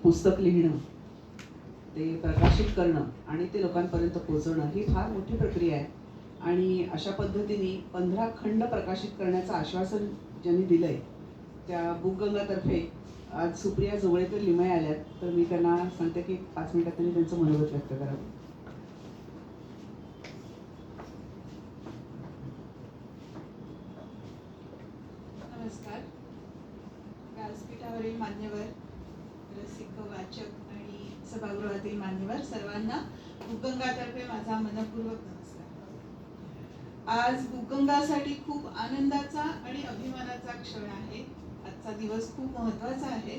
पुस्तक लिहिणं, ते प्रकाशित करणं आणि ते लोकांपर्यंत पोहोचवणं ही फार मोठी प्रक्रिया आहे. आणि अशा पद्धतीने 15 खंड प्रकाशित करण्याचं आश्वासन ज्यांनी दिलं आहे त्या बुकगंगातर्फे आज सुप्रिया जोगळेकर लिमये आल्यात, तर मी त्यांना सांगते की 5 मिनिटात त्यांनी त्यांचं मनोगत व्यक्त करावं. नमस्कार. व्यासपीठावरील मान्यवर, रसिक वाचक आणि सभागृहातील मान्यवर सर्वांना बुकगंगातर्फे माझा मनपूर्वक नमस्कार. आज बुकगंगासाठी खूप आनंदाचा आणि अभिमानाचा क्षण आहे. आजचा दिवस खूप महत्त्वाचा आहे.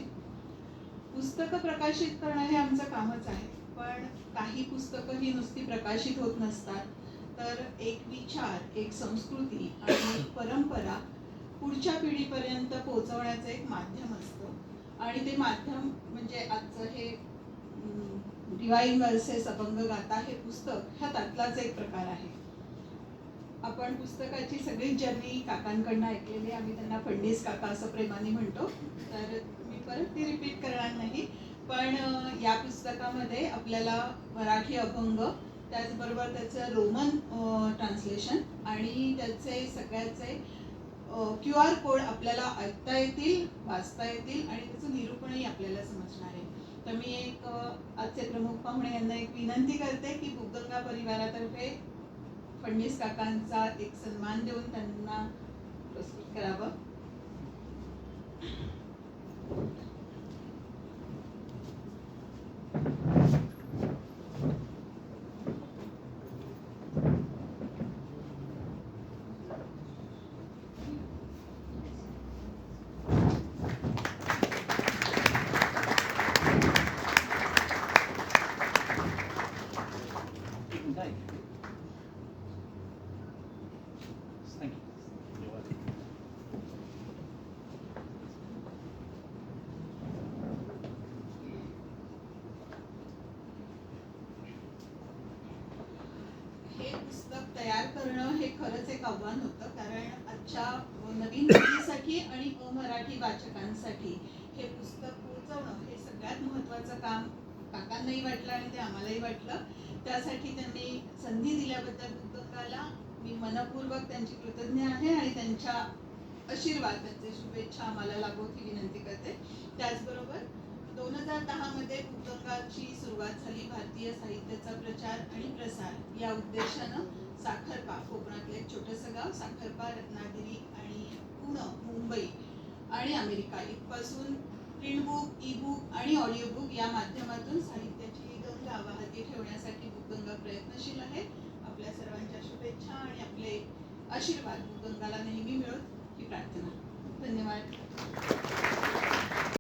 पुस्तकं प्रकाशित करणं हे आमचं कामच आहे, पण काही पुस्तकं ही नुसती प्रकाशित होत नसतात, तर एक विचार, एक संस्कृती आणि एक परंपरा पुढच्या पिढीपर्यंत पोहोचवण्याचं एक माध्यम असतं. आणि ते माध्यम म्हणजे आजचं हे डिवाइन वर्सेस अभंगगाथा हे पुस्तक ह्या त्यातलाच एक प्रकार आहे. आपण पुस्तकाची सगळी जर्नी काकांकडनं ऐकलेली, आम्ही त्यांना फडणीस काका असं प्रेमाने म्हणतो, तर मी परत ती रिपीट करणार नाही. पण या पुस्तकामध्ये आपल्याला मराठी अभंग, त्याचबरोबर त्याचं रोमन ट्रान्सलेशन आणि त्याचे सगळ्याचे QR कोड आपल्याला ऐकता येतील, वाचता येतील आणि त्याचं निरूपणही आपल्याला समजणार आहे. तर मी एक आजचे प्रमुख पाहुणे यांना एक विनंती करते की बुकगंगा परिवारातर्फे फडणीस काकांचा एक सन्मान देऊन त्यांना पुरस्कृत करावं. हे पुस्तक तयार करणं हे खरंच एक आव्हान होतं, कारण आजच्या नवीन पिढीसाठी आणि अमराठी वाचकांसाठी हे पुस्तक पोहोचवणं हे सगळ्यात महत्त्वाचं काम काकांनाही वाटलं आणि ते आम्हालाही वाटलं. त्यासाठी त्यांनी संधी दिल्याबद्दल बुकगंगाला मी मनपूर्वक त्यांची कृतज्ञ आहे आणि त्यांच्या आशीर्वाद, त्यांचे शुभेच्छा आम्हाला लाभोत ही विनंती करते. त्याचबरोबर 2010 मध्ये बुकगंगाची सुरुवात झाली. भारतीय साहित्याचा प्रचार आणि प्रसार या उद्देशानं साखरपा, कोकणातलं एक छोटंसं गाव, साखरपा, रत्नागिरी आणि पुणे, मुंबई आणि अमेरिका इथपासून प्रिंट बुक, ई बुक आणि ऑडिओ बुक या माध्यमातून साहित्याची गंगा वाहती ठेवण्यासाठी बुकगंगा प्रयत्नशील आहे. आपल्या सर्वांच्या शुभेच्छा आणि आपले आशीर्वाद बुकगंगाला नेहमी मिळोत ही प्रार्थना. धन्यवाद.